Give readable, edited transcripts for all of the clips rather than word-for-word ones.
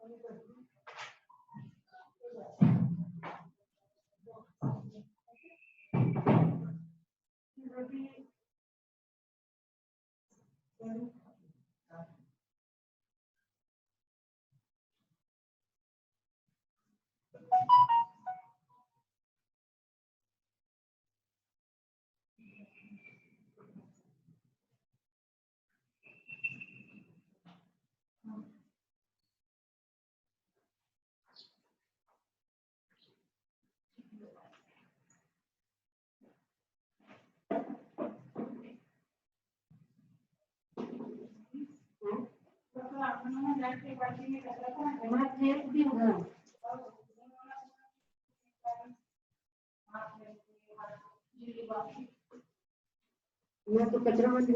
मैं तो कचरा मत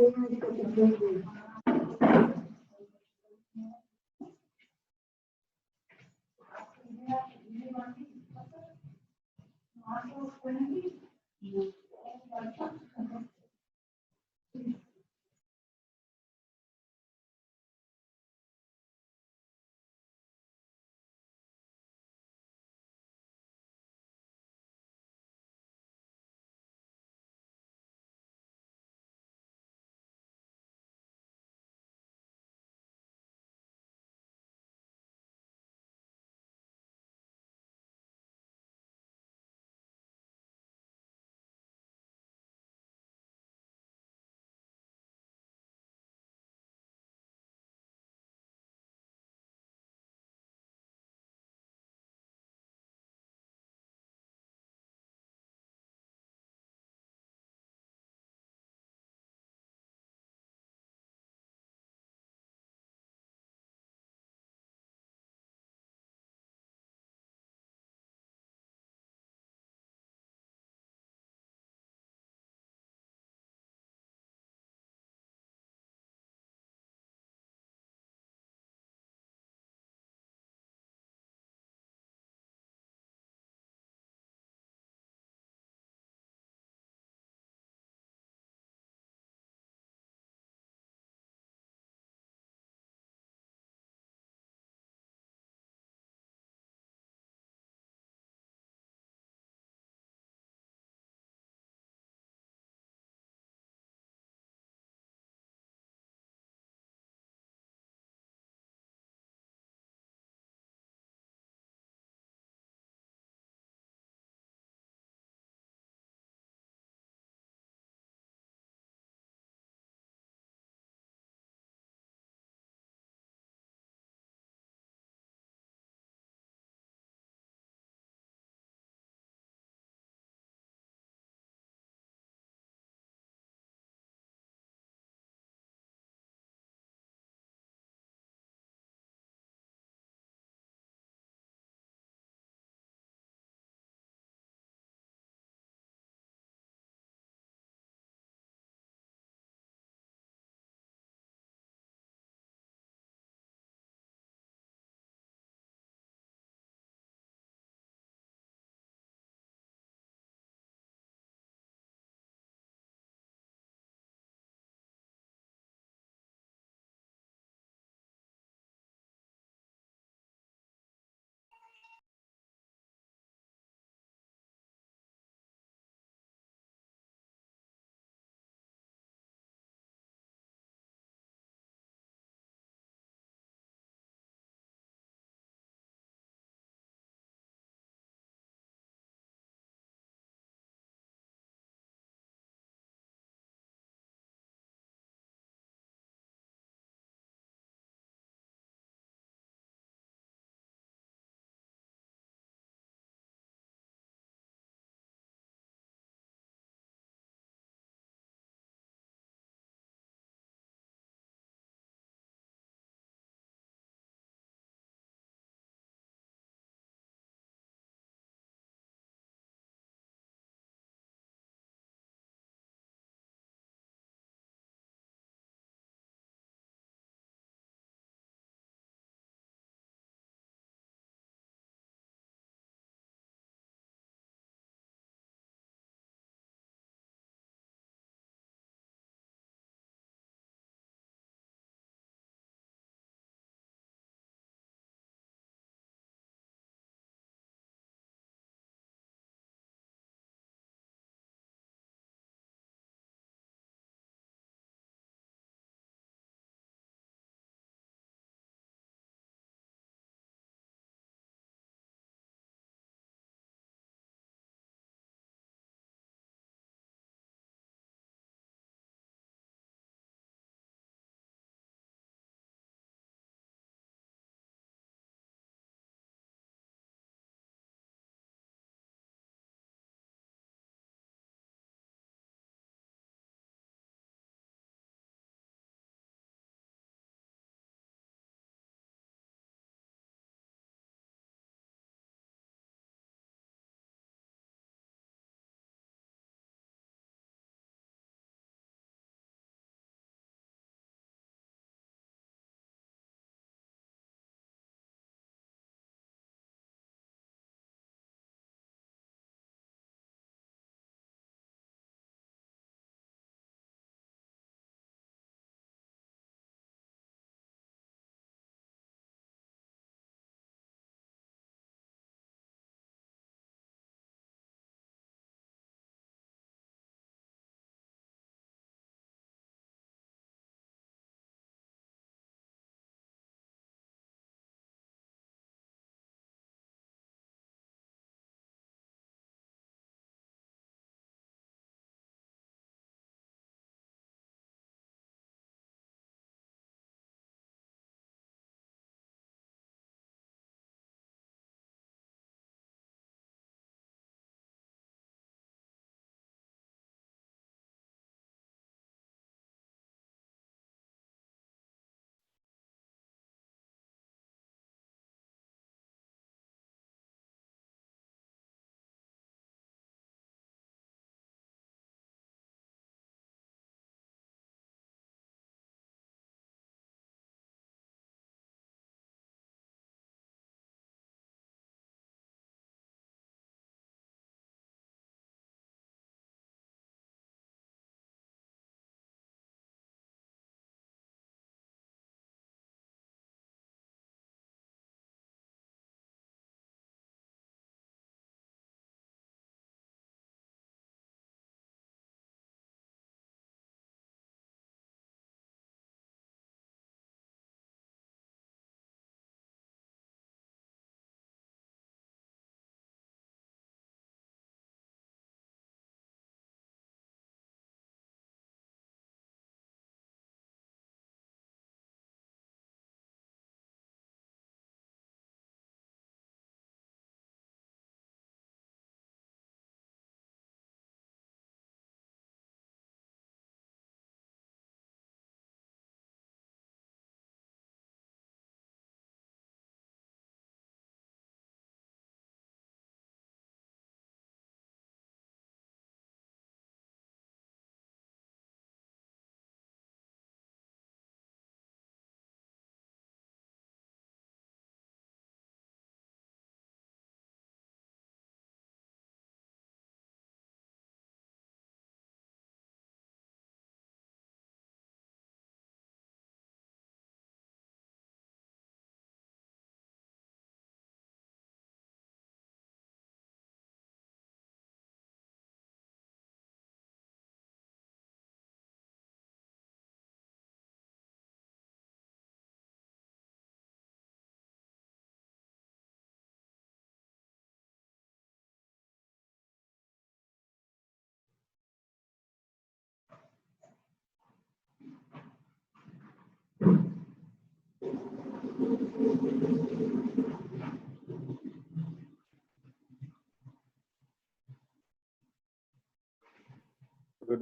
Good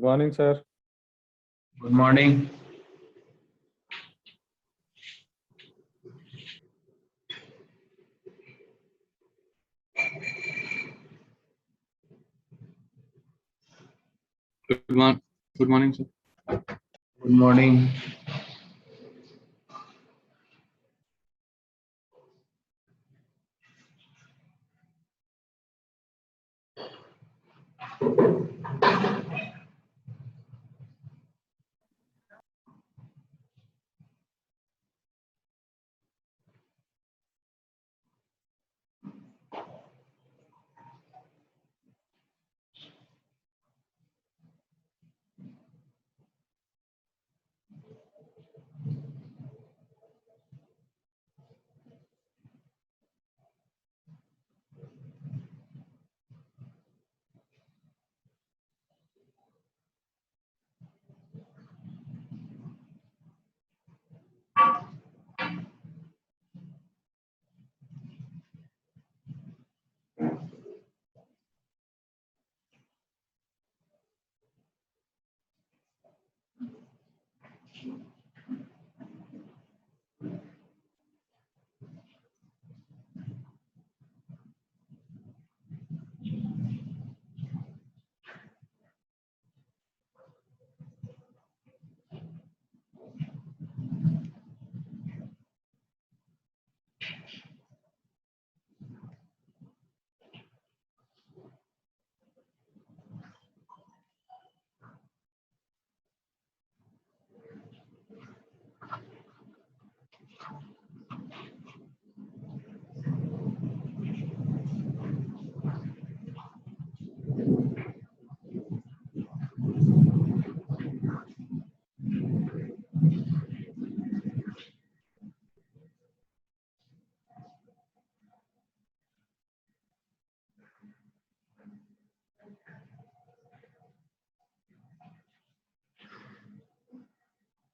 morning, sir. Good morning. Good morning, sir. Good morning.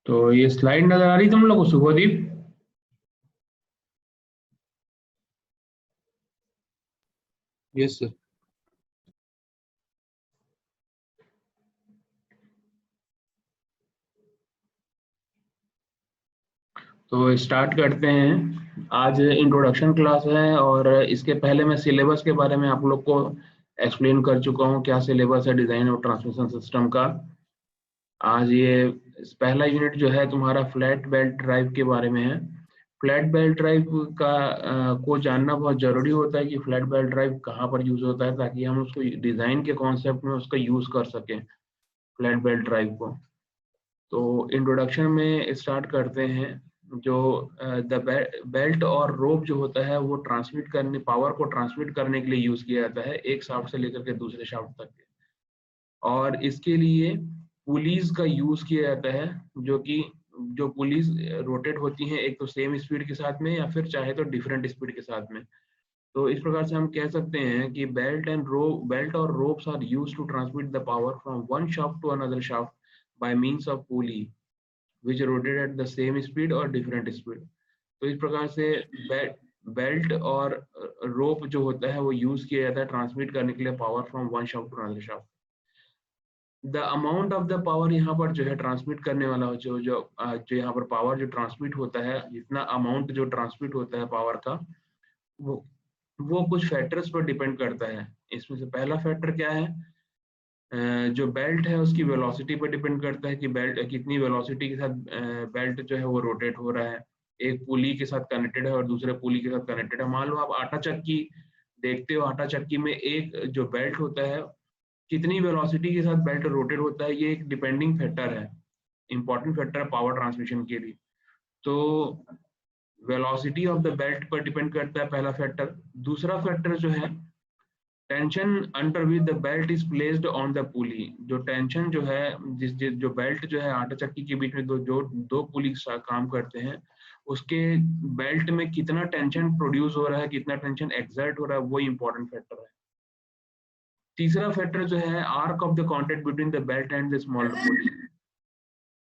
तो ये स्लाइड नजर आ रही तुम लोग को शुभदीप? Yes, sir. तो स्टार्ट करते हैं। आज इंट्रोडक्शन क्लास है और इसके पहले मैं सिलेबस के बारे में आप लोग को एक्सप्लेन कर चुका हूँ, क्या सिलेबस है डिजाइन और ट्रांसमिशन सिस्टम का। आज ये पहला यूनिट जो है तुम्हारा फ्लैट बेल्ट ड्राइव के बारे में है। फ्लैट बेल्ट ड्राइव का को जानना बहुत जरूरी होता है कि फ्लैट बेल्ट ड्राइव कहाँ पर यूज होता है, ताकि हम उसको डिजाइन के कॉन्सेप्ट में उसका यूज कर सकें फ्लैट बेल्ट ड्राइव को। तो इंट्रोडक्शन में स्टार्ट करते हैं। जो द बेल्ट और रोप जो होता है वो ट्रांसमिट करने, पावर को ट्रांसमिट करने के लिए यूज किया जाता है, एक शाफ्ट से लेकर के दूसरे शाफ्ट तक के। और इसके लिए पुलीज का यूज किया जाता है, जो पुलीज रोटेट होती हैं एक तो सेम स्पीड के साथ में या फिर चाहे तो डिफरेंट स्पीड के साथ में। तो इस प्रकार से हम कह सकते हैं कि बेल्ट और ropes are used to transmit the power from one shaft to another shaft by means of pulley which rotate at the same speed or different speed। तो इस प्रकार से बेल्ट और रोप जो होता है वो यूज किया जाता है ट्रांसमिट करने के लिए power from one shaft to another shaft. The amount of the power यहाँ पर जो है ट्रांसमिट करने वाला जो यहाँ पर पावर जो ट्रांसमिट होता है, जितना अमाउंट जो ट्रांसमिट होता है पावर का, वो कुछ फैक्टर्स पर डिपेंड करता है। इसमें से पहला फैक्टर क्या है, जो बेल्ट है उसकी वेलोसिटी पर डिपेंड करता है कि बेल्ट कितनी वेलोसिटी के साथ बेल्ट जो है वो रोटेट हो रहा है। एक पुली के साथ कनेक्टेड है और दूसरे पुली के साथ कनेक्टेड है। मान लो आप आटा चक्की देखते हो, आटा चक्की में एक जो बेल्ट होता है, कितनी वेलोसिटी के साथ बेल्ट रोटेट होता है, ये एक डिपेंडिंग फैक्टर है, इंपॉर्टेंट फैक्टर है पावर ट्रांसमिशन के लिए। तो वेलोसिटी ऑफ द बेल्ट पर डिपेंड करता है पहला फैक्टर। दूसरा फैक्टर जो है tension under which the belt is placed on the पुली। जो टेंशन जो है जो बेल्ट जो है आटा चक्की के बीच में दो पुली काम करते हैं, उसके बेल्ट में कितना टेंशन प्रोड्यूस हो रहा है, कितना टेंशन एक्सर्ट हो रहा है, वो इंपॉर्टेंट फैक्टर है। तीसरा फैक्टर जो है arc of the contact between the belt and the smaller pulley.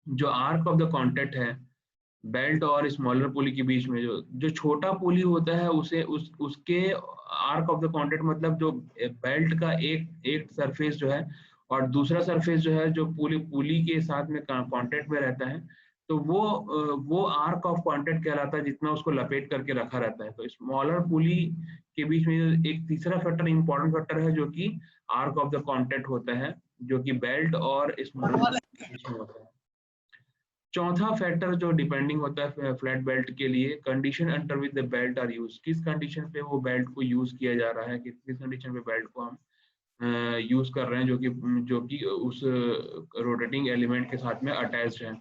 जो आर्क ऑफ द कॉन्टैक्ट है बेल्ट और स्मॉलर पुली के बीच में जो छोटा पुली होता है उसे उसके आर्क ऑफ द कॉन्टैक्ट, मतलब जो बेल्ट का एक सरफेस जो है और दूसरा सरफेस जो है जो पुली के साथ में कांटेक्ट में रहता है, तो वो आर्क ऑफ कांटेक्ट कहलाता है, जितना उसको लपेट करके रखा रहता है। तो स्मॉलर पुली के बीच में एक तीसरा फैक्टर, इंपॉर्टेंट फैक्टर है, जो कि आर्क ऑफ द कांटेक्ट होता है, जो कि बेल्ट और स्मॉलर के बीच में होता है। चौथा फैक्टर जो डिपेंडिंग होता है फ्लैट बेल्ट के लिए, condition under which the belt are use, किस कंडीशन पे वो बेल्ट को यूज किया जा रहा है, किस कंडीशन पे बेल्ट को हम यूज कर रहे हैं, जो कि उस रोटेटिंग एलिमेंट के साथ में अटैच्ड है।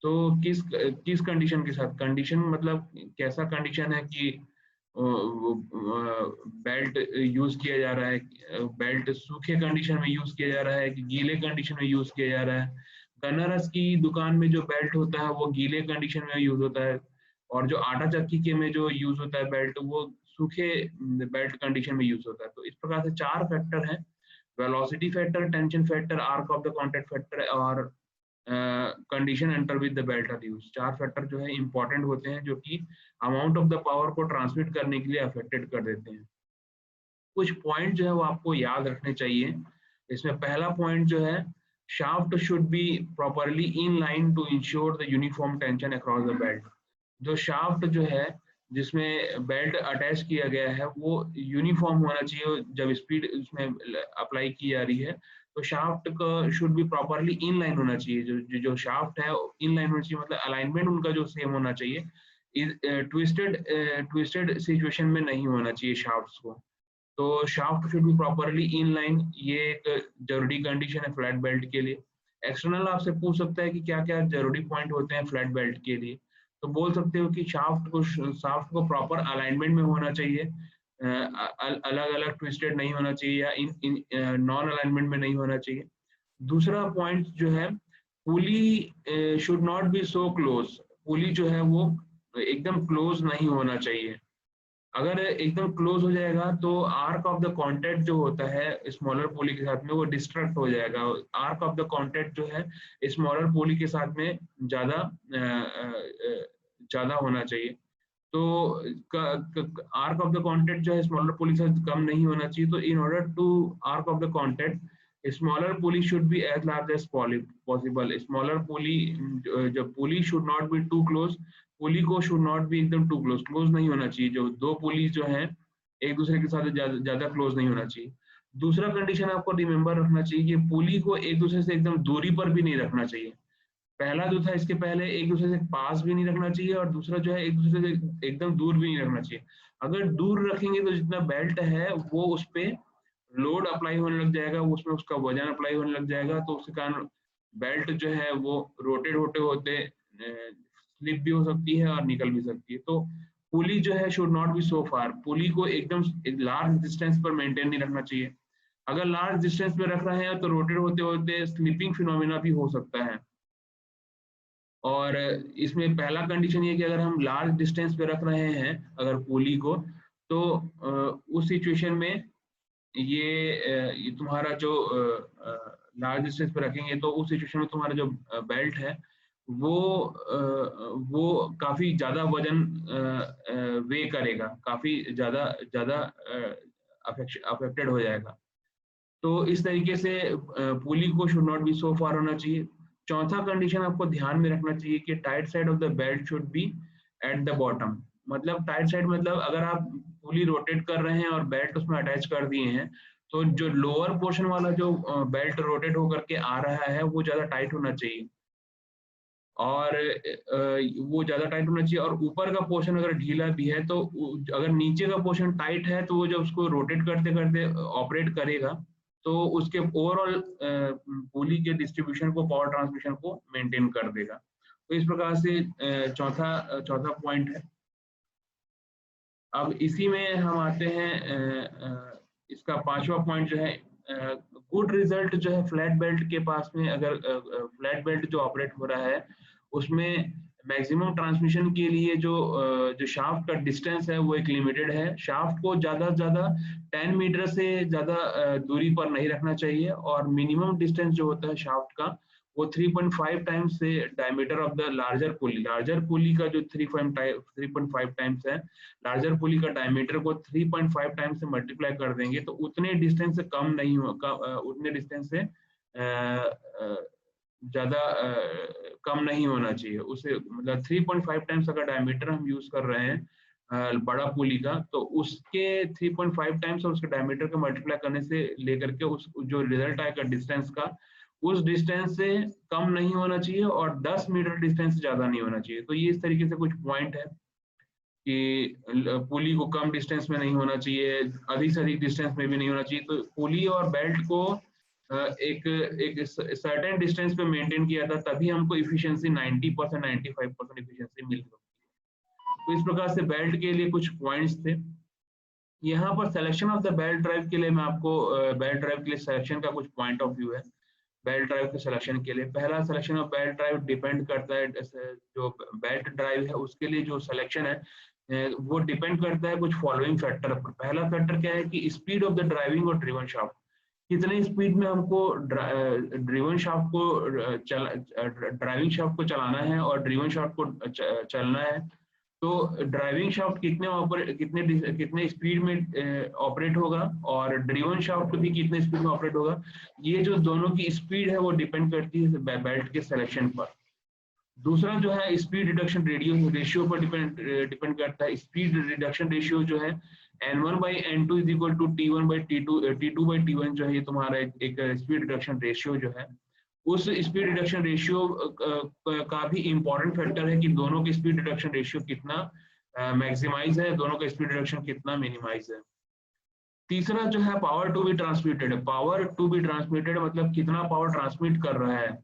तो किस कंडीशन के साथ, कंडीशन मतलब कैसा कंडीशन है कि बेल्ट यूज किया जा रहा है, बेल्ट सूखे कंडीशन में यूज किया जा रहा है कि गीले कंडीशन में यूज किया जा रहा है। गन्नरस की दुकान में जो बेल्ट होता है वो गीले कंडीशन में यूज होता है, और जो आटा चक्की के में जो यूज होता है बेल्ट, वो सूखे बेल्ट कंडीशन में यूज होता है। तो इस प्रकार से चार फैक्टर हैं: velocity factor, tension factor, arc of the contact factor और condition under with the belt are use. चार फैक्टर जो है इंपॉर्टेंट होते हैं, जो कि अमाउंट ऑफ द पावर को ट्रांसमिट करने के लिए अफेक्टेड कर देते हैं। कुछ पॉइंट जो है वो आपको याद रखने चाहिए। इसमें पहला पॉइंट जो है, shaft should be properly in line to ensure the uniform tension across the belt. जो शाफ्ट जो है जिसमें बेल्ट अटैच किया गया है वो यूनिफॉर्म होना चाहिए। जब स्पीड उसमें अप्लाई की जा रही है तो शाफ्ट का should be properly in line होना चाहिए। जो शाफ्ट है इन लाइन होना चाहिए, मतलब अलाइनमेंट उनका जो सेम होना चाहिए। ट्विस्टेड सिचुएशन में नहीं होना चाहिए शाफ्ट्स को। तो shaft should be properly in line, ये एक जरूरी कंडीशन है फ्लैट बेल्ट के लिए। एक्सटर्नल आपसे पूछ सकता है कि क्या क्या जरूरी पॉइंट होते हैं फ्लैट बेल्ट के लिए, तो बोल सकते हो कि शाफ्ट को प्रॉपर अलाइनमेंट में होना चाहिए, अलग अलग ट्विस्टेड नहीं होना चाहिए या इन नॉन अलाइनमेंट में नहीं होना चाहिए। दूसरा पॉइंट जो है, pulley should not be so close, pulley जो है वो एकदम क्लोज नहीं होना चाहिए। अगर एकदम क्लोज हो जाएगा तो आर्क ऑफ द कॉन्टैक्ट जो होता है स्मॉलर पुली के साथ में वो डिस्ट्रक्ट हो जाएगा। आर्क ऑफ द कॉन्टैक्ट जो है स्मॉलर पुली के साथ में ज्यादा होना चाहिए। तो आर्क ऑफ द कॉन्टैक्ट जो है स्मॉलर पुली से कम नहीं होना चाहिए। तो in order to arc of the contact smaller pulley should be as large as possible. Smaller pulley, जब pulley should not be too close, pulley को शुड नॉट बी एकदम टू क्लोज नहीं होना चाहिए। जो दो पुली जो है एक दूसरे के साथ ज्यादा क्लोज नहीं होना चाहिए। दूसरा कंडीशन आपको रिमेंबर रखना चाहिए कि पुली को एक दूसरे से एकदम दूरी पर भी नहीं रखना चाहिए। पहला जो था इसके पहले, एक दूसरे से पास भी नहीं रखना चाहिए, और दूसरा जो है एक दूसरे से एकदम दूर भी नहीं रखना चाहिए। अगर दूर रखेंगे तो जितना बेल्ट है वो उस पर लोड अप्लाई होने लग जाएगा, उसमें उसका वजन अप्लाई होने लग जाएगा, तो उसके कारण बेल्ट जो है वो रोटेट होते होते स्लिप भी हो सकती है और निकल भी सकती है। तो पुली जो है शुड नॉट बी सो फार, पुली को एकदम लार्ज डिस्टेंस पर मेंटेन नहीं रखना चाहिए। अगर लार्ज डिस्टेंस पे रख रहे हैं तो रोटेट होते होते स्लिपिंग फिनोमिना भी हो सकता है। और इसमें पहला कंडीशन ये कि अगर हम लार्ज डिस्टेंस पे रख रहे हैं अगर पुली को, तो उस सिचुएशन में ये तुम्हारा जो लार्ज डिस्टेंस पे रखेंगे तो उस सिचुएशन में तुम्हारा जो बेल्ट है वो काफी ज्यादा वजन वे करेगा, काफी ज्यादा अफेक्टेड हो जाएगा। तो इस तरीके से पुली को शुड नॉट बी सो फार होना चाहिए। चौथा कंडीशन आपको ध्यान में रखना चाहिए कि tight side of the belt should be at the bottom. मतलब टाइट साइड मतलब अगर आप पुली रोटेट कर रहे हैं और बेल्ट उसमें अटैच कर दिए हैं, तो जो लोअर पोर्शन वाला जो बेल्ट रोटेट होकर के आ रहा है वो ज्यादा टाइट होना चाहिए, और वो ज्यादा टाइट होना चाहिए। और ऊपर का पोर्शन अगर ढीला भी है तो अगर नीचे का पोर्शन टाइट है तो वो जब उसको रोटेट करते करते ऑपरेट करेगा तो उसके ओवरऑल पुली के डिस्ट्रीब्यूशन को, पावर ट्रांसमिशन को मेंटेन कर देगा। तो इस प्रकार से चौथा पॉइंट है। अब इसी में हम आते हैं इसका पांचवा पॉइंट जो है, गुड रिजल्ट जो है फ्लैट बेल्ट के पास में। अगर फ्लैट बेल्ट जो ऑपरेट हो रहा है उसमें मैक्सिमम ट्रांसमिशन के लिए जो शाफ्ट का डिस्टेंस है वो एक लिमिटेड है। शाफ्ट को ज्यादा 10 मीटर से ज्यादा दूरी पर नहीं रखना चाहिए, और मिनिमम डिस्टेंस जो होता है शाफ्ट का वो 3.5 टाइम्स से डायमीटर ऑफ द लार्जर पुली का जो 3.5 टाइम्स है, लार्जर पुली का डायमीटर को 3.5 टाइम्स से मल्टीप्लाई कर देंगे तो उतने डिस्टेंस से कम नहीं हो, उतने डिस्टेंस से ज्यादा कम नहीं होना चाहिए उसे, मतलब 3.5 टाइम्स अगर डायमीटर हम यूज कर रहे हैं बड़ा पुली का, तो उसके 3.5 टाइम्स और उसके डायमीटर का मल्टीप्लाई करने से लेकर के उस जो रिजल्ट आएगा डिस्टेंस का, उस डिस्टेंस से कम नहीं होना चाहिए और 10 मीटर डिस्टेंस से ज्यादा नहीं होना चाहिए। तो ये इस तरीके से कुछ पॉइंट है कि पुली को कम डिस्टेंस में नहीं होना चाहिए, अधिक से अधिक डिस्टेंस में भी नहीं होना चाहिए। तो पुली और बेल्ट को एक सर्टेन डिस्टेंस पे मेंटेन किया था, तभी हमको इफिशिएंसी 90% 95% इफिशिएंसी मिल सकती है। तो इस प्रकार से बेल्ट के लिए कुछ पॉइंट्स थे। यहाँ पर selection of the belt drive के लिए मैं आपको बेल्ट ड्राइव के लिए सिलेक्शन का कुछ पॉइंट ऑफ व्यू है। बेल्ट ड्राइव के सिलेक्शन के लिए पहला selection of belt drive depend करता है, जो बेल्ट ड्राइव है उसके लिए जो सिलेक्शन है वो डिपेंड करता है कुछ फॉलोइंग फैक्टर पर। पहला फैक्टर क्या है कि स्पीड ऑफ द ड्राइविंग और ड्रिवन शाफ्ट, कितने स्पीड में हमको ड्रिवन शाफ्ट को ड्राइविंग शाफ्ट को चलाना है और ड्रिवन शाफ्ट को चलना है। तो ड्राइविंग शाफ्ट कितने स्पीड में ऑपरेट होगा और ड्रिवन शाफ्ट भी कितने स्पीड में ऑपरेट होगा, ये जो दोनों की स्पीड है वो डिपेंड करती है बेल्ट के सिलेक्शन पर। दूसरा जो है स्पीड रिडक्शन रेशियो पर डिपेंड करता है। स्पीड रिडक्शन रेशियो जो है N1/N2 is equal to T1/T2 जो है ये तुम्हारा एक स्पीड रिडक्शन रेशियो जो है, उस स्पीड रिडक्शन रेशियो का भी इंपॉर्टेंट फैक्टर है कि दोनों की स्पीड रिडक्शन रेशियो कितना मैक्सिमाइज है, दोनों का स्पीड रिडक्शन कितना मिनिमाइज है। तीसरा जो है पावर टू बी ट्रांसमिटेड है। पावर टू बी ट्रांसमिटेड मतलब कितना पावर ट्रांसमिट कर रहा है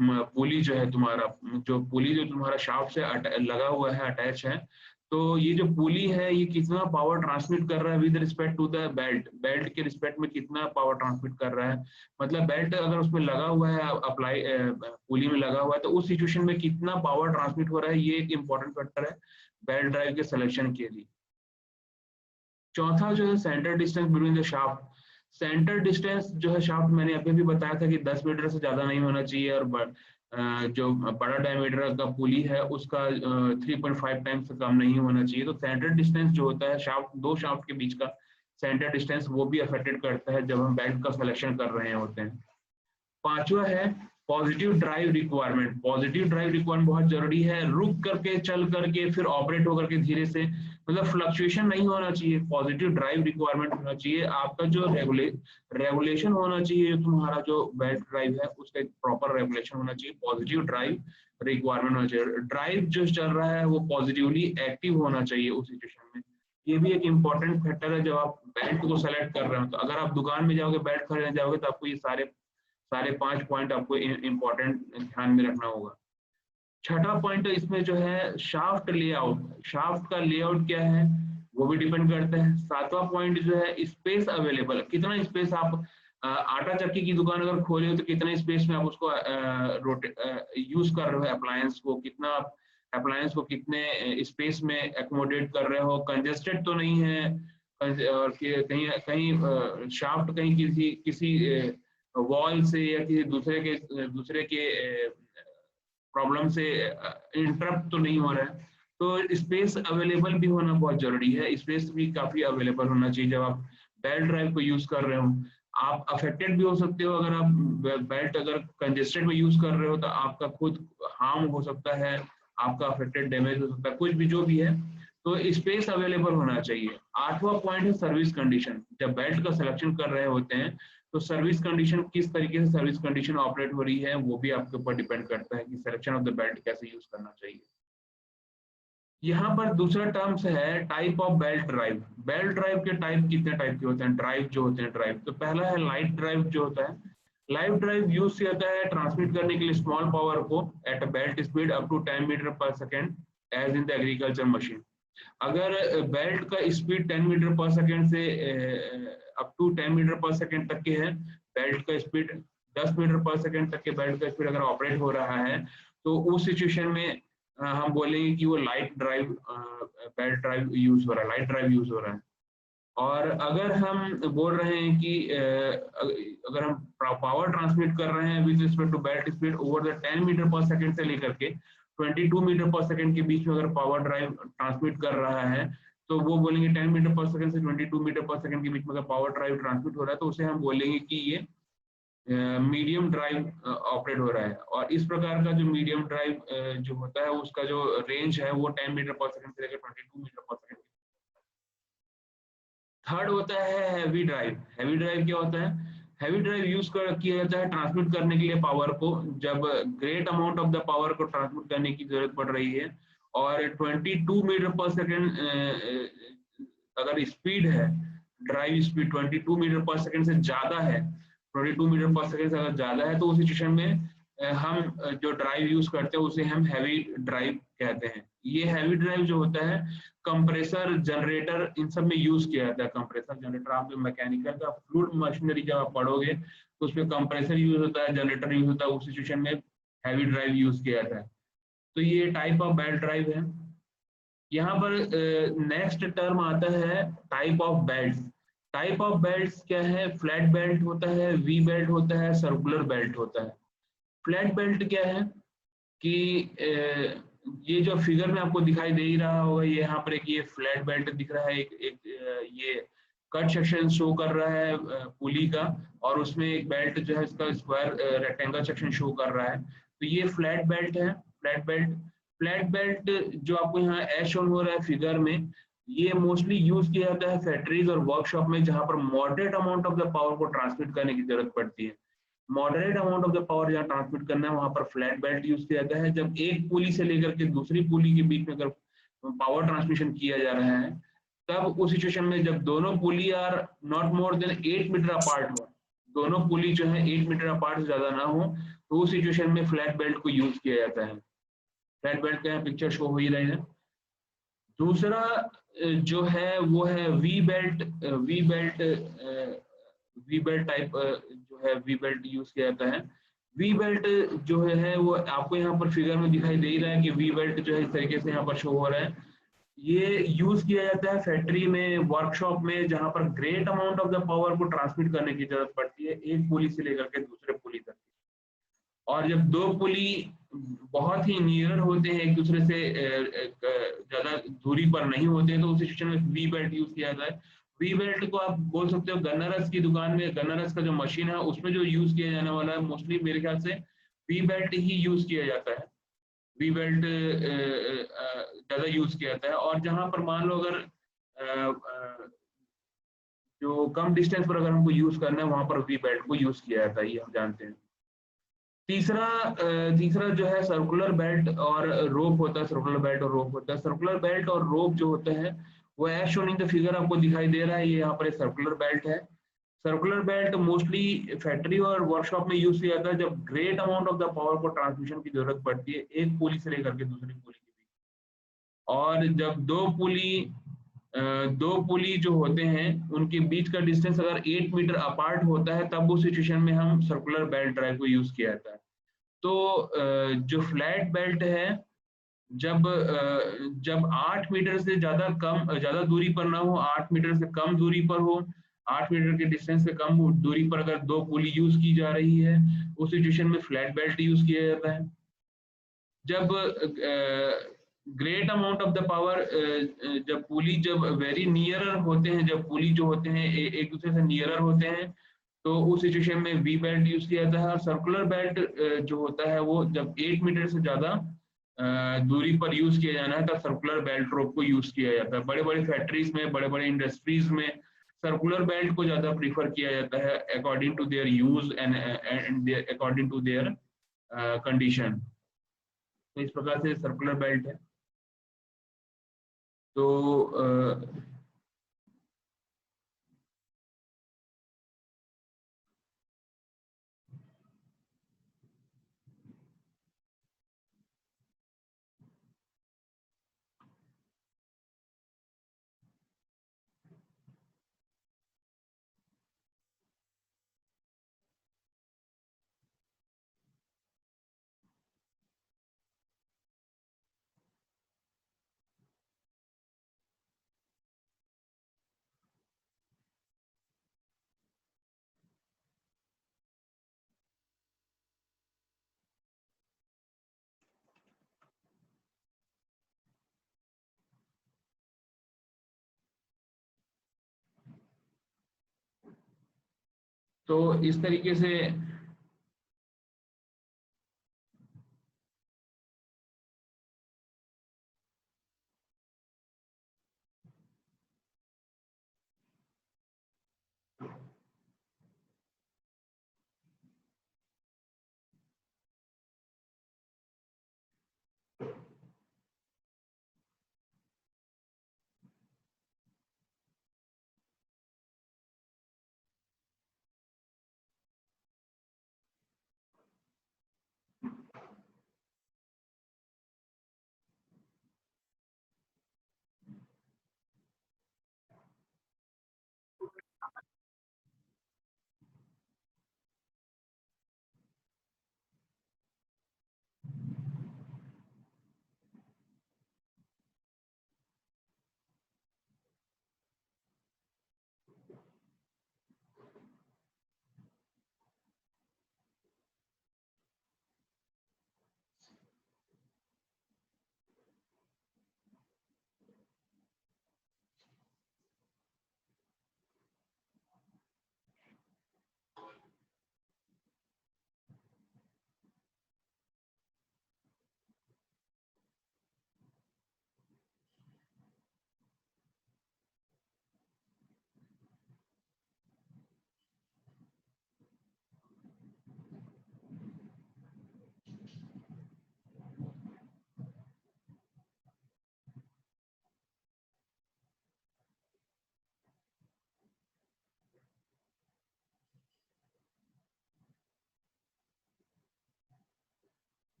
पुली जो है तुम्हारा, जो पुली जो तुम्हारा शाफ्ट से लगा हुआ है, अटैच है, तो ये जो पुली है ये कितना पावर ट्रांसमिट कर रहा है with respect to the belt के रिस्पेक्ट में कितना पावर ट्रांसमिट कर रहा है। मतलब बेल्ट अगर उसमें लगा हुआ है, अप्लाई पुली में लगा हुआ है, तो उस सिचुएशन में कितना पावर ट्रांसमिट हो रहा है, ये एक इंपॉर्टेंट फैक्टर है बेल्ट ड्राइव के सिलेक्शन के लिए। चौथा जो है centre distance between the shaft. Centre distance जो है शाफ्ट, मैंने अभी भी बताया था कि 10 मीटर से ज्यादा नहीं होना चाहिए और जो बड़ा डायमीटर का पुली है उसका 3.5 टाइम्स से कम नहीं होना चाहिए। तो सेंटर डिस्टेंस जो होता है शाफ्ट, दो शाफ्ट के बीच का सेंटर डिस्टेंस, वो भी अफेक्टेड करता है जब हम बेल्ट का सिलेक्शन कर रहे होते हैं। पांचवा है positive drive requirement. Positive drive requirement बहुत जरूरी है, रुक करके चल करके फिर ऑपरेट होकर के धीरे से, मतलब फ्लक्चुएशन नहीं होना चाहिए। पॉजिटिव ड्राइव रिक्वायरमेंट होना चाहिए, आपका जो रेगुलेशन होना चाहिए, तुम्हारा जो बेल्ट ड्राइव है उसका एक प्रॉपर रेगुलेशन होना चाहिए। पॉजिटिव ड्राइव रिक्वायरमेंट होना चाहिए, ड्राइव जो चल रहा है वो पॉजिटिवली एक्टिव होना चाहिए उस सिचुएशन में। ये भी एक इंपॉर्टेंट फैक्टर है जब आप बेल्ट को सेलेक्ट कर रहे हो। तो अगर आप दुकान में जाओगे, बेल्ट खरीदने जाओगे, तो आपको ये सारे 5 पॉइंट आपको इंपॉर्टेंट ध्यान में रखना होगा। छठा पॉइंट इसमें जो है शाफ्ट लेआउट। शाफ्ट का लेआउट क्या है वो भी डिपेंड करता है। सातवां पॉइंट जो है स्पेस अवेलेबल, कितना स्पेस आप आटा चक्की की दुकान अगर खोले हो तो कितने स्पेस में आप उसको यूज कर रहे हो, अप्लायंस को कितना, अप्लायंस को कितने स्पेस में एकोमोडेट कर रहे हो, कंजेस्टेड तो नहीं है, और कहीं कहीं शाफ्ट कहीं किसी वॉल से या किसी दूसरे के प्रॉब्लम से इंटरप्ट तो नहीं हो रहा है। तो स्पेस अवेलेबल भी होना बहुत जरूरी है, स्पेस भी काफी अवेलेबल होना चाहिए जब आप बेल्ट ड्राइव को यूज कर रहे हो। आप अफेक्टेड भी हो सकते हो, अगर आप बेल्ट अगर कंजेस्टेड में यूज कर रहे हो तो आपका खुद हार्म हो सकता है, आपका अफेक्टेड डैमेज हो सकता है, कुछ भी जो भी है, तो स्पेस अवेलेबल होना चाहिए। आठवां पॉइंट है सर्विस कंडीशन। जब बेल्ट का सिलेक्शन कर रहे होते हैं तो सर्विस कंडीशन, किस तरीके से सर्विस कंडीशन ऑपरेट हो रही है वो भी आपके ऊपर डिपेंड करता है कि सिलेक्शन ऑफ द बेल्ट कैसे यूज करना चाहिए। यहाँ पर दूसरा टर्म्स है type of belt drive. Belt drive के टाइप कितने टाइप के होते हैं, ड्राइव जो होते हैं ड्राइव। तो पहला है लाइट ड्राइव जो होता है। लाइट ड्राइव यूज किया जाता है ट्रांसमिट करने के लिए स्मॉल पावर को at belt speed up to 10 metre per second as in the agriculture machine. अगर बेल्ट का स्पीड 10 मीटर पर सेकेंड से up to 10 metre per second तक के है, बेल्ट का स्पीड 10 मीटर पर सेकेंड तक के बेल्ट का स्पीड अगर ऑपरेट हो रहा है, तो उस सिचुएशन में हम बोलेंगे कि वो light drive belt drive use हो रहा है, लाइट ड्राइव यूज हो रहा है। और अगर हम बोल रहे हैं कि अगर हम पावर ट्रांसमिट कर रहे हैं with respect to belt speed over the 10 metre पर सेकंड से लेकर के 22 मीटर पर सेकंड के बीच में अगर पावर ड्राइव ट्रांसमिट कर रहा है, तो वो बोलेंगे 10 मीटर पर सेकंड से 22 मीटर पर सेकंड के बीच में अगर पावर ड्राइव ट्रांसमिट हो रहा है तो उसे हम बोलेंगे कि ये मीडियम ड्राइव ऑपरेट हो रहा है। और इस प्रकार का जो मीडियम ड्राइव जो होता है उसका जो रेंज है वो 10 मीटर पर सेकंड से लेकर 22 मीटर पर सेकंड। थर्ड होता है हैवी ड्राइव। हैवी ड्राइव क्या होता है? हैवी ड्राइव यूज किया जाता है ट्रांसमिट करने के लिए पावर को, जब great amount of the power को ट्रांसमिट करने की जरूरत पड़ रही है और 22 मीटर पर सेकंड अगर स्पीड है, ड्राइव स्पीड 22 मीटर पर सेकंड से ज्यादा है, 22 मीटर पर सेकंड से अगर ज्यादा है, तो उस सिचुएशन में हम जो ड्राइव यूज करते हैं उसे हम हैवी ड्राइव कहते हैं। ये हैवी ड्राइव जो होता है कंप्रेसर, जनरेटर, इन सब में यूज किया जाता है। कंप्रेसर, जनरेटर, आप मैकेनिकल का फ्लूइड मशीनरी जब आप पढ़ोगे तो उसमें कंप्रेसर यूज होता है, जनरेटर यूज होता है, उस सिचुएशन में हैवी ड्राइव यूज किया जाता है। तो ये टाइप ऑफ बेल्ट ड्राइव है। यहाँ पर नेक्स्ट टर्म आता है type of belt. Type of belt क्या है? फ्लैट बेल्ट होता है, वी बेल्ट होता है, सर्कुलर बेल्ट होता है। फ्लैट बेल्ट क्या है कि ये जो फिगर में आपको दिखाई दे ही रहा होगा, ये यहाँ पर एक ये फ्लैट बेल्ट दिख रहा है, ये कट सेक्शन शो कर रहा है पुली का, और उसमें एक बेल्ट जो है इसका स्क्वायर रेक्टेंगल सेक्शन शो कर रहा है। तो ये फ्लैट बेल्ट है। फ्लैट बेल्ट, फ्लैट बेल्ट जो आपको यहाँ एज शोन हो रहा है फिगर में, ये मोस्टली यूज किया जाता है फैक्ट्रीज और वर्कशॉप में जहां पर moderate amount of the power को ट्रांसमिट करने की जरूरत पड़ती है। Moderate amount of the power जहाँ ट्रांसमिट करना है वहां पर फ्लैट बेल्ट यूज किया जाता है। जब एक पुली से लेकर के दूसरी पुली के बीच में अगर पावर ट्रांसमिशन किया जा रहा है, तब उस सिचुएशन में जब दोनों pulley are not more than 8 meter apart हो, दोनों पुली जो है 8 मीटर अपार्ट से ज्यादा ना हो, तो उस सिचुएशन में फ्लैट बेल्ट को यूज किया जाता है। फ्लैट बेल्ट का पिक्चर शो हो ही रहे हैं। दूसरा जो है वो है we belt. We belt we belt type जो है वी बेल्ट यूज किया जाता है। वी बेल्ट जो है वो आपको यहाँ पर फिगर में दिखाई दे ही रहा है कि वी बेल्ट जो है इस तरीके से यहाँ पर शो हो रहा है। ये यूज किया जाता है फैक्ट्री में, वर्कशॉप में, जहां पर great amount of the power को ट्रांसमिट करने की जरूरत पड़ती है एक पुली से लेकर के दूसरे पुली तक। और जब दो पुली बहुत ही नियर होते हैं एक दूसरे से, ज्यादा दूरी पर नहीं होते हैं, तो उस सिचुएशन में वी बेल्ट यूज किया जाता है। वी बेल्ट को आप बोल सकते हो गन्नरस की दुकान में, गन्नरस का जो मशीन है उसमें जो यूज किया जाने वाला है, मोस्टली मेरे ख्याल से वी बेल्ट ही यूज किया जाता है। वी बेल्ट ज्यादा यूज किया जाता है। और जहां पर मान लो अगर जो कम डिस्टेंस पर अगर हमको यूज करना है वहां पर वी बेल्ट को यूज किया जाता है, ये हम जानते हैं। तीसरा जो है सर्कुलर बेल्ट और रोप होता है। सर्कुलर बेल्ट और रोप होता है। सर्कुलर बेल्ट और रोप जो होते हैं वो as shown in the figure आपको दिखाई दे रहा है, ये यहाँ पर एक सर्कुलर बेल्ट है। सर्कुलर बेल्ट मोस्टली फैक्ट्री और वर्कशॉप में यूज किया जाता है जब great amount of the power को ट्रांसमिशन की जरूरत पड़ती है एक पुली से लेकर के दूसरी पुली के बीच। और जब दो पुली जो होते हैं उनके बीच का डिस्टेंस अगर 8 मीटर अपार्ट होता है, तब उस सिचुएशन में हम सर्कुलर बेल्ट ड्राइव को यूज किया जाता है। तो जो फ्लैट बेल्ट है, जब 8 मीटर से ज्यादा दूरी पर ना हो, 8 मीटर से कम दूरी पर हो, 8 मीटर के डिस्टेंस से कम दूरी पर अगर दो पुली यूज की जा रही है, उस सिचुएशन में फ्लैट बेल्ट यूज किया जाता है। जब great amount of the power, जब पुली जब वेरी नियरर होते हैं, जब पुली जो होते हैं एक दूसरे से नियरर होते हैं, तो उस सिचुएशन में वी बेल्ट यूज किया जाता है। और सर्कुलर बेल्ट जो होता है वो जब 8 मीटर से ज्यादा दूरी पर यूज किया जाना है, तब सर्कुलर बेल्ट रोप को यूज किया जाता है। बड़े बड़े फैक्ट्रीज में, बड़े बड़े इंडस्ट्रीज में सर्कुलर बेल्ट को ज्यादा प्रीफर किया जाता है according to their use and according to their condition. तो इस प्रकार से सर्कुलर बेल्ट है। तो तो इस तरीके से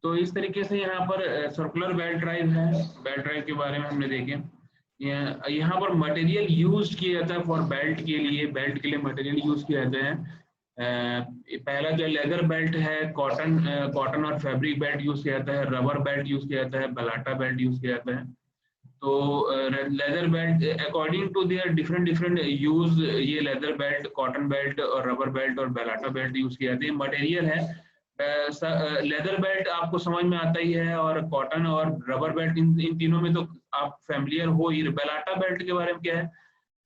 तो इस तरीके से यहाँ पर सर्कुलर बेल्ट ड्राइव है। बेल्ट ड्राइव के बारे में हमने देखे। यहाँ पर मटेरियल यूज किया जाता है फॉर बेल्ट के लिए। बेल्ट के लिए मटेरियल यूज किए जाते हैं। पहला जो लेदर बेल्ट है, कॉटन और फैब्रिक बेल्ट यूज किया जाता है, रबर बेल्ट यूज किया जाता है, बलाटा बेल्ट यूज किया जाता है। तो leather belt according to their different use, ये लेदर बेल्ट, कॉटन बेल्ट और रबर बेल्ट और बेलाटा बेल्ट यूज किए जाते हैं। मटेरियल है लेदर बेल्ट आपको समझ में आता ही है, और कॉटन और रबर बेल्ट इन तीनों में तो आप फैमिलियर हो ही। बेलाटा बेल्ट के बारे में क्या है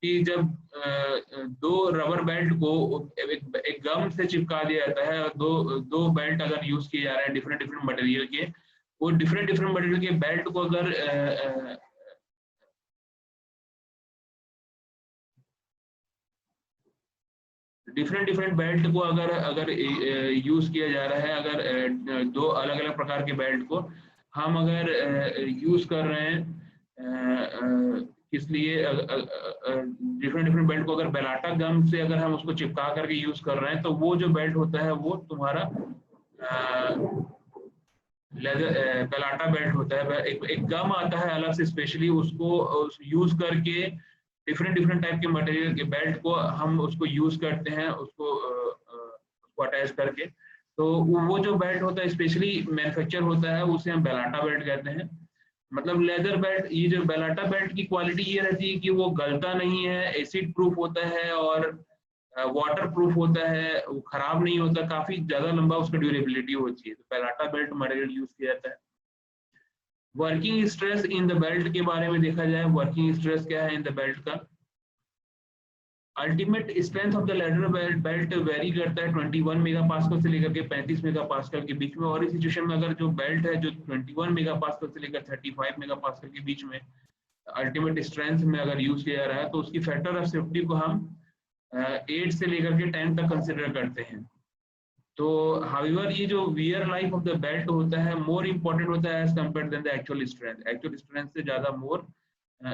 कि जब दो रबर बेल्ट को एक गम से चिपका दिया जाता है, दो बेल्ट अगर यूज किए जा रहे हैं डिफरेंट मटेरियल के, वो डिफरेंट मटेरियल के बेल्ट को अगर डिफरेंट बेल्ट को अगर यूज किया जा रहा है, अगर दो अलग अलग प्रकार के बेल्ट को हम अगर यूज कर रहे हैं किस लिए, डिफरेंट बेल्ट को अगर बेलाटा गम से अगर हम उसको चिपका करके यूज कर रहे हैं, तो वो जो बेल्ट होता है वो तुम्हारा लेदर बेलाटा बेल्ट होता है। एक गम आता है अलग से स्पेशली, उसको यूज करके डिफरेंट टाइप के मटेरियल के बेल्ट को हम उसको यूज करते हैं, उसको अटैच करके। तो वो जो बेल्ट होता है स्पेशली मैन्युफैक्चर होता है, उसे हम बेलाटा बेल्ट कहते हैं। मतलब लेदर बेल्ट, ये जो बेलाटा बेल्ट की क्वालिटी ये रहती है कि वो गलता नहीं है, एसिड प्रूफ होता है और वाटर प्रूफ होता है, वो खराब नहीं होता, काफी ज्यादा लंबा उसका ड्यूरेबिलिटी होती है। तो बेलाटा बेल्ट मटेरियल यूज किया जाता है। Working stress in the belt के बारे में देखा जाए, वर्किंग स्ट्रेस क्या है इन द बेल्ट का। Ultimate strength of the leather belt very करता है 21 मेगापास्कल से लेकर के 35 मेगापास्कल के बीच में। और इस सिचुएशन में अगर जो बेल्ट है जो 21 मेगापास्कल से लेकर 35 मेगापास्कल के बीच में अल्टीमेट स्ट्रेंथ में अगर यूज किया जा रहा है, तो उसकी फैक्टर ऑफ सेफ्टी को हम 8 से लेकर के 10 तक कंसिडर करते हैं। तो हाउएवर ये जो wear life of the belt होता है मोर इंपॉर्टेंट होता है as compare then the actual strength. Actual strength से ज्यादा मोर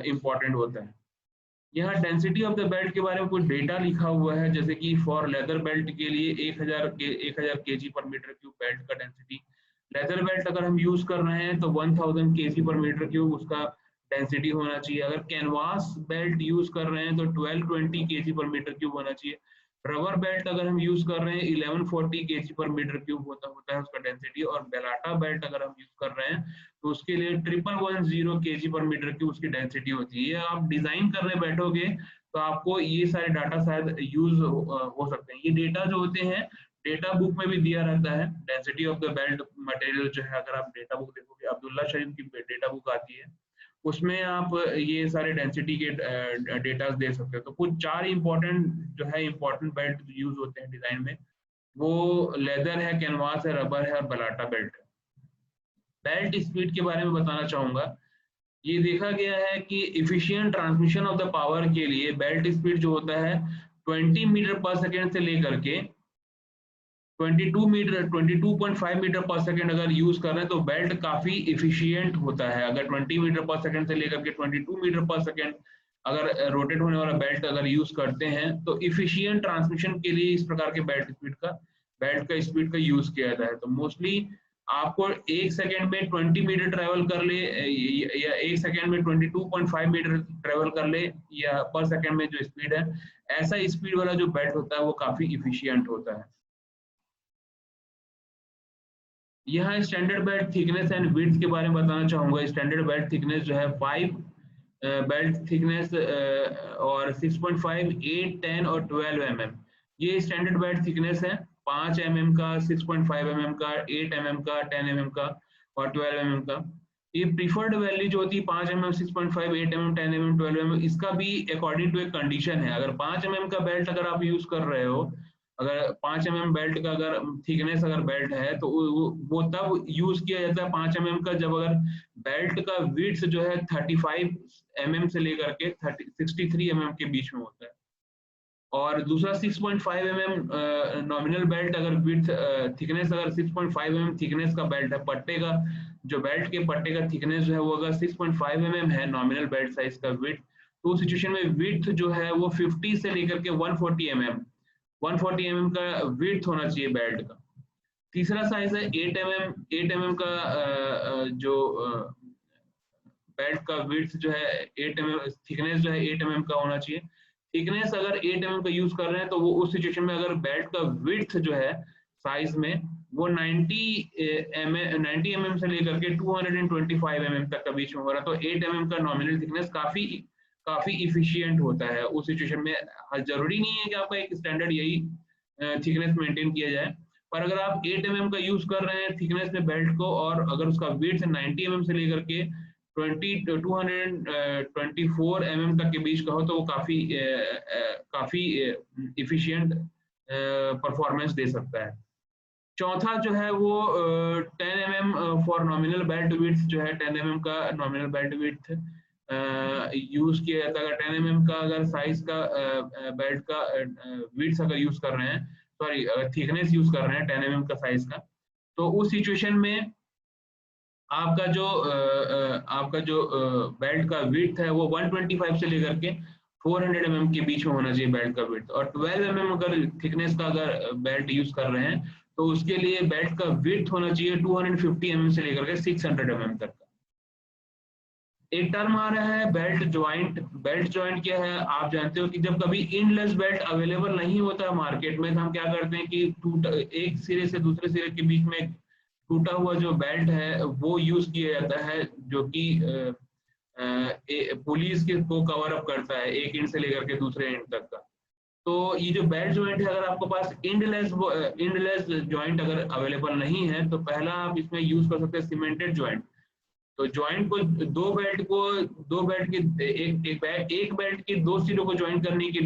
इंपॉर्टेंट होता है। यहाँ डेंसिटी ऑफ द बेल्ट के बारे में कुछ डेटा लिखा हुआ है, जैसे कि फॉर लेदर बेल्ट के लिए 1000 kg पर मीटर क्यूब बेल्ट का डेंसिटी। लेदर बेल्ट अगर हम यूज कर रहे हैं तो 1000 kg पर मीटर क्यूब उसका डेंसिटी होना चाहिए। अगर कैनवास बेल्ट यूज कर रहे हैं तो 1220 kg पर मीटर क्यूब होना चाहिए। रबर बेल्ट अगर हम यूज कर रहे हैं 1140 kg पर मीटर क्यूब होता है उसका डेंसिटी। और बेलाटा बेल्ट अगर हम यूज कर रहे हैं तो उसके लिए 1110 kg पर मीटर क्यूब उसकी डेंसिटी होती है। आप डिजाइन करने बैठोगे तो आपको ये सारे डाटा शायद यूज हो सकते हैं। ये डेटा जो होते हैं डेटा बुक में भी दिया रहता है। Density of the belt material जो है, अगर आप डेटा बुक देखोगे, अब्दुल्ला शरीफ की डेटा बुक आती है, उसमें आप ये सारे डेंसिटी के डेटा दे सकते हो। तो कुछ 4 इंपॉर्टेंट जो है इंपॉर्टेंट बेल्ट यूज होते हैं डिजाइन में, वो लेदर है, कैनवास है, रबर है और बलाटा बेल्ट है। बेल्ट स्पीड के बारे में बताना चाहूंगा। ये देखा गया है कि efficient transmission of the power के लिए बेल्ट स्पीड जो होता है 20 मीटर पर सेकेंड से लेकर के 22.5 मीटर पर सेकेंड अगर यूज कर रहे हैं तो बेल्ट काफी इफिशिएंट होता है। अगर 20 मीटर पर सेकेंड से लेकर के 22 मीटर पर सेकेंड अगर रोटेट होने वाला बेल्ट अगर यूज करते हैं तो इफिशिएंट ट्रांसमिशन के लिए इस प्रकार के बेल्ट का स्पीड का यूज किया जाता है। तो मोस्टली आपको 1 सेकेंड में 20 मीटर ट्रेवल कर ले या 1 सेकेंड में 22.5 मीटर ट्रेवल कर ले या पर सेकेंड में जो स्पीड है, ऐसा स्पीड वाला जो बेल्ट होता है वो काफी इफिशियंट होता है। यहाँ standard belt thickness and width के बारे में बताना चाहूंगा। स्टैंडर्ड बेल्ट थिकनेस जो है 5 बेल्ट थिकनेस और 6.5, 8, 10 और 12 mm, ये स्टैंडर्ड बेल्ट थिकनेस है। 5 mm का, 6.5 mm का, 8 mm का, 10 mm का और 12 mm का। ये प्रीफर्ड वैल्यू जो होती है 5 mm, 6.5, 8 mm, 10 mm, 12 mm, इसका भी अकॉर्डिंग टू एक कंडीशन है। अगर 5 mm का बेल्ट अगर आप यूज कर रहे हो, अगर 5 mm बेल्ट का अगर थिकनेस अगर बेल्ट है तो वो तब यूज किया जाता है 5 mm का, जब अगर बेल्ट का विड्थ जो है 35 mm से लेकर के 63 mm के बीच में होता है। और दूसरा 6.5 mm नॉमिनल बेल्ट अगर विड्थ थिकनेस अगर 6.5 mm थिकनेस का बेल्ट है, पट्टे का जो बेल्ट के पट्टे का थिकनेस जो है वो अगर 6.5 mm है नॉमिनल बेल्ट साइज का विड्थ, तो उस सिचुएशन में विड्थ जो है वो 50 से लेकर के 140 mm का विड्थ होना चाहिए बेल्ट का। तीसरा साइज है 8 mm का जो बेल्ट का विड्थ जो है 8 mm, थिकनेस जो है 8 mm का होना चाहिए। थिकनेस अगर 8 mm का यूज कर रहे हैं तो वो उस सिचुएशन में अगर बेल्ट का विड्थ जो है साइज में वो 90 mm से लेकर के 225 mm तक का बीच में हो रहा है, तो 8 mm का नॉमिनल थिकनेस काफी इफिशियंट होता है उस सिचुएशन में। जरूरी नहीं है कि आपका एक स्टैंडर्ड यही थिकनेस मेंटेन किया जाए, पर अगर आप 8 mm का यूज कर रहे हैं थिकनेस में बेल्ट को और अगर उसका विड्थ 90 mm से लेकर के 224 mm तक के बीच का हो तो वो काफी इफिशिएंट परफॉर्मेंस दे सकता है। चौथा जो है वो 10 mm for nominal belt width जो है 10 mm का नॉमिनल बेल्ट विड्थ यूज किया जाता है। अगर 10 mm का अगर साइज का बेल्ट का विड्थ अगर यूज कर रहे हैं, सॉरी थिकनेस यूज कर रहे हैं 10 mm का साइज का, तो उस सिचुएशन में आपका जो बेल्ट का विड्थ है वो 125 से लेकर के 400 mm के बीच में होना चाहिए बेल्ट का विड्थ। और 12 mm अगर थिकनेस का अगर बेल्ट यूज कर रहे हैं तो उसके लिए बेल्ट का विड्थ होना चाहिए 250 mm से लेकर के 600 mm तक का। एक टर्म आ रहा है बेल्ट ज्वाइंट। बेल्ट ज्वाइंट क्या है, आप जानते हो कि जब कभी इनलेस बेल्ट अवेलेबल नहीं होता मार्केट में तो हम क्या करते हैं कि एक सिरे से दूसरे सिरे के बीच में टूटा हुआ जो बेल्ट है वो यूज किया जाता है, जो कि पुलिस के को कवर अप करता है एक एंड से लेकर के दूसरे एंड तक का। तो ये जो बेल्ट ज्वाइंट है, अगर आपके पास इंडलेस ज्वाइंट अगर अवेलेबल नहीं है तो पहला आप इसमें यूज कर सकते हैं सीमेंटेड ज्वाइंट। तो ज्वाइंट को दो बेल्ट के एक बेल्ट के दो सिरों को ज्वाइंट करने के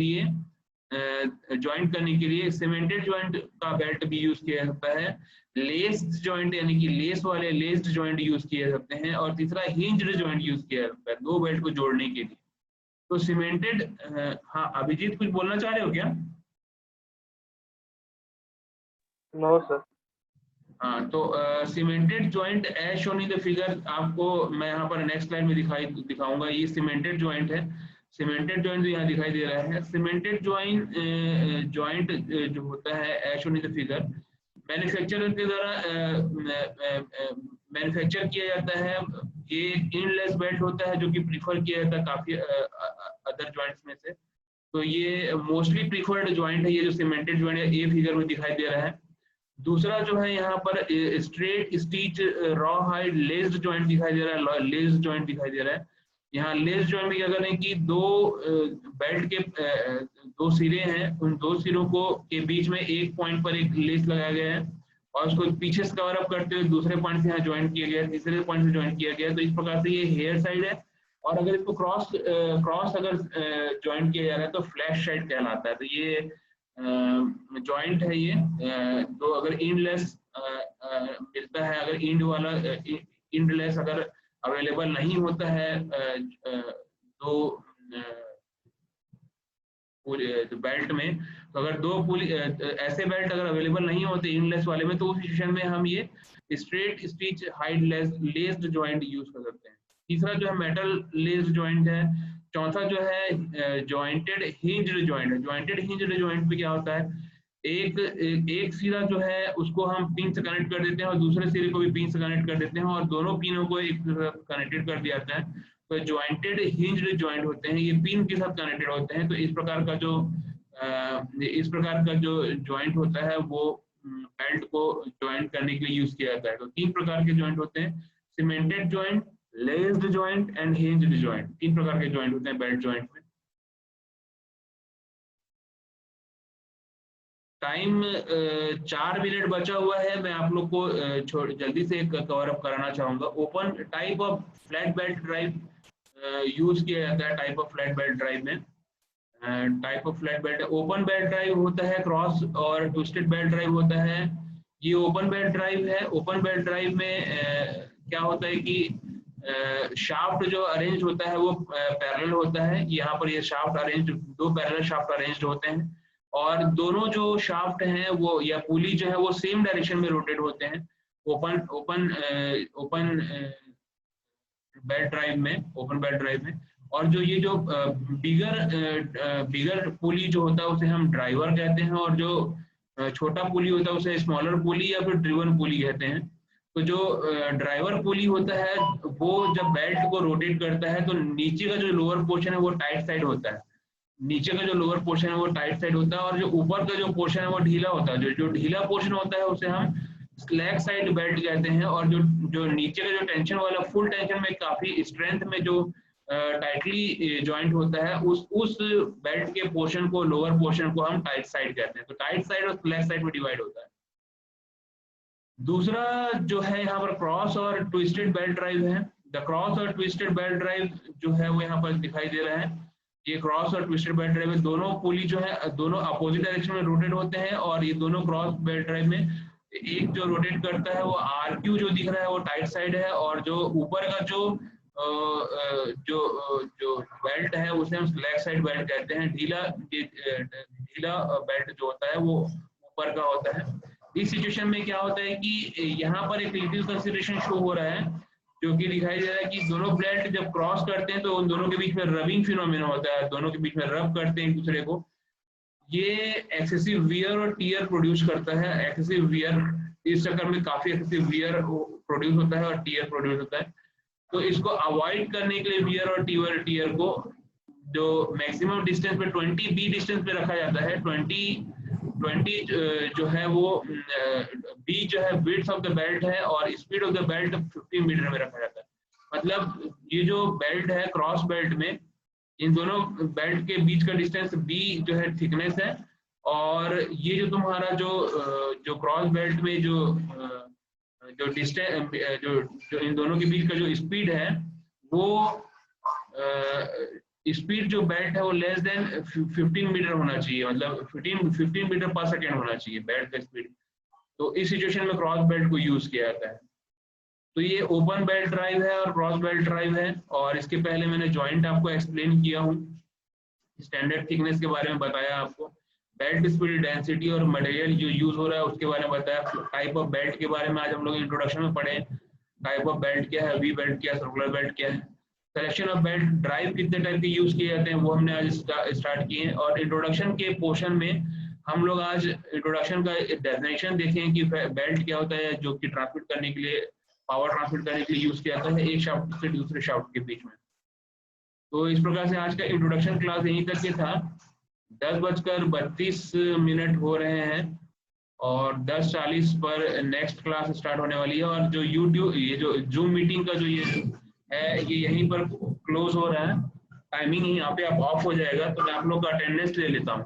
लिए सीमेंटेड ज्वाइंट का बेल्ट भी यूज किया जाता है। लेस्ड ज्वाइंट यानी कि लेस्ड ज्वाइंट यूज किए जाते हैं। और तीसरा हिंज्ड ज्वाइंट यूज किया जाता है दो बेल्ट को जोड़ने के लिए। तो सीमेंटेड, हाँ अभिजीत कुछ बोलना चाह रहे हो क्या? No sir. हाँ, तो cemented joint as shown in the figure, आपको मैं यहाँ पर नेक्स्ट स्लाइड में दिखाऊंगा। ये सीमेंटेड ज्वाइंट है। सीमेंटेड जॉइंट यहाँ दिखाई दे रहा है। सीमेंटेड जॉइंट जो होता है as shown in the figure, manufacturer के द्वारा मैन्युफैक्चर किया जाता है। ये इनलेस बेल्ट होता है जो कि प्रीफर किया जाता है काफी अदर जॉइंट्स में से। तो ये मोस्टली प्रीफर्ड जॉइंट है, ये जो सीमेंटेड जॉइंट है, ये फिगर में दिखाई दे रहा है। दूसरा जो है यहाँ पर straight stitch raw hide लेस्ड joint दिखाई दे रहा है, लेस्ड जॉइंट दिखाई दे रहा है। यहाँ लेस्ड जॉइंट में क्या करें कि दो बेल्ट के दो सिरे हैं, उन दो सिरों को के बीच में एक पॉइंट पर एक लेस लगाया गया है और उसको पीछे से कवर अप करते हुए दूसरे पॉइंट से यहाँ ज्वाइंट किया गया है, तीसरे पॉइंट से ज्वाइंट किया गया है। तो इस प्रकार से ये हेयर साइड है। और अगर इसको क्रॉस अगर ज्वाइंट किया जा रहा है तो फ्लैश साइड कहलाता है। तो ये जॉइंट है ये। तो अगर इंडलेस मिलता है, अगर इंडलेस अगर अवेलेबल नहीं होता है दो बेल्ट में, तो अगर दो पुली ऐसे बेल्ट अगर अवेलेबल नहीं होते इंडलेस वाले में, तो उस सिचुएशन में हम ये straight stitch hide लेस्ड joint use कर सकते हैं। तीसरा जो है मेटल लेस्ड जॉइंट है। चौथा जो है जॉइंटेड हिंज्ड जॉइंट है। जॉइंटेड हिंज्ड जॉइंट में क्या होता है, एक सिरा जो है उसको हम पिन से कनेक्ट कर देते हैं और दूसरे सिरे को भी पिन से कनेक्ट कर देते हैं और दोनों पिनों को एक कनेक्टेड कर दिया जाता है। तो जॉइंटेड हिंज्ड जॉइंट होते हैं, ये पिन के साथ कनेक्टेड होते हैं। तो इस प्रकार का जो जॉइंट होता है वो बेल्ट को जॉइंट करने के लिए यूज किया जाता है। तो तीन प्रकार के जॉइंट होते हैं, cemented joint, लेस्ड joint and hinged joint. तीन प्रकार के जॉइंट होते हैं बेल्ट जॉइंट में। टाइम 4 मिनट बचा हुआ है, मैं आप लोग को जल्दी से कवर अप कराना चाहूंगा। Open type of flat belt drive use किया जाता है। Type of flat belt drive में type of flat belt open belt drive होता है, क्रॉस और ट्विस्टेड बेल्ट ड्राइव होता है। ये ओपन बेल्ट ड्राइव है। ओपन बेल्ट ड्राइव में क्या होता है कि शाफ्ट जो अरेंज होता है वो पैरेलल होता है। यहाँ पर ये शाफ्ट अरेंज, दो पैरेलल शाफ्ट अरेंज होते हैं और दोनों जो शाफ्ट हैं वो या पुली जो है वो सेम डायरेक्शन में रोटेट होते हैं ओपन बेल्ट ड्राइव में। और जो ये जो बिगर पुली जो होता है उसे हम ड्राइवर कहते हैं और जो छोटा पुली होता है उसे स्मॉलर पुली या फिर ड्रिवन पुली कहते हैं। तो जो ड्राइवर पुली होता है वो जब बेल्ट को रोटेट करता है तो नीचे का जो लोअर पोर्शन है वो टाइट साइड होता है, और जो ऊपर का जो पोर्शन है वो ढीला होता है। जो ढीला पोर्शन होता है उसे हम स्लैक साइड बेल्ट कहते हैं और जो नीचे का जो टेंशन वाला फुल टेंशन में काफी स्ट्रेंथ में जो टाइटली जॉइंट होता है उस बेल्ट के पोर्शन को, लोअर पोर्शन को हम टाइट साइड कहते हैं। तो टाइट साइड और स्लैक साइड में डिवाइड होता है। दूसरा जो है यहाँ पर क्रॉस और ट्विस्टेड बेल्ट ड्राइव है। द क्रॉस और ट्विस्टेड बेल्ट ड्राइव जो है वो यहाँ पर दिखाई दे रहा है। ये क्रॉस और ट्विस्टेड बेल्ट ड्राइव में दोनों पुली जो है दोनों अपोजिट डायरेक्शन में रोटेट होते हैं और ये दोनों क्रॉस बेल्ट ड्राइव में एक जो रोटेट करता है वो RQ जो दिख रहा है वो टाइट साइड है और जो ऊपर का जो बेल्ट है उसे हम स्लैक साइड बेल्ट कहते हैं। ढीला बेल्ट जो होता है वो ऊपर का होता है। इस सिचुएशन में क्या होता है कि यहाँ पर एक लिटिल कंसिडरेशन शो हो रहा है जो कि दिखाई दे रहा है कि दोनों बेल्ट जब क्रॉस करते हैं तो उन दोनों के बीच में रबिंग फिनोमेना होता है, दोनों के बीच में रब करते हैं एक दूसरे को। ये एक्सेसिव वियर और टीयर प्रोड्यूस करता है। एक्सेसिव वियर, इस चक्कर में काफी एक्सेसिव वियर प्रोड्यूस होता है और टीयर प्रोड्यूस होता है। तो इसको अवॉइड करने के लिए वियर और टीयर को जो मैक्सिमम डिस्टेंस पे 20 बी डिस्टेंस पे रखा जाता है। 20 जो है वो बी जो है विड्थ ऑफ द बेल्ट है और speed of the belt 15 metre में रखा जाता है। मतलब ये जो बेल्ट है क्रॉस बेल्ट में, इन दोनों बेल्ट के बीच का डिस्टेंस बी जो है थिकनेस है और ये जो तुम्हारा जो क्रॉस बेल्ट में जो डिस्टेंस जो इन दोनों के बीच का जो स्पीड है वो स्पीड जो बेल्ट है वो लेस देन 15 मीटर होना चाहिए, मतलब 15 मीटर पर सेकेंड होना चाहिए बेल्ट का स्पीड। तो इस सिचुएशन में क्रॉस बेल्ट को यूज किया जाता है। तो ये ओपन बेल्ट ड्राइव है और क्रॉस बेल्ट ड्राइव है और इसके पहले मैंने जॉइंट आपको एक्सप्लेन किया हूँ, स्टैंडर्ड थिकनेस के बारे में बताया आपको, बेल्ट स्पीड डेंसिटी और मटेरियल जो यूज हो रहा है उसके बारे में बताया। टाइप ऑफ बेल्ट के बारे में आज हम लोग इंट्रोडक्शन में पढ़े, टाइप ऑफ बेल्ट क्या है, वी बेल्ट क्या है, सर्कुलर बेल्ट क्या है। सिलेक्शन ऑफ बेल्ट ड्राइव कितने टाइप के यूज किए जाते हैं वो हमने आज स्टार्ट किए हैं। और इंट्रोडक्शन के पोर्शन में हम लोग आज इंट्रोडक्शन का डेफिनेशन देखें कि बेल्ट क्या होता है, जो कि ट्रांसमिट करने के लिए, पावर ट्रांसमिट करने के लिए यूज किया जाता है एक शाफ्ट से दूसरे शाफ्ट के बीच में। तो इस प्रकार से आज का इंट्रोडक्शन क्लास यहीं तक के था। 10:32 हो रहे हैं और 10:40 पर नेक्स्ट क्लास स्टार्ट होने वाली है। और जो यूट्यूब, ये जो जूम मीटिंग का जो ये है, ये यहीं पर क्लोज हो रहा है। टाइमिंग यहाँ पे आप ऑफ हो जाएगा, तो मैं आप लोग का अटेंडेंस ले लेता हूँ।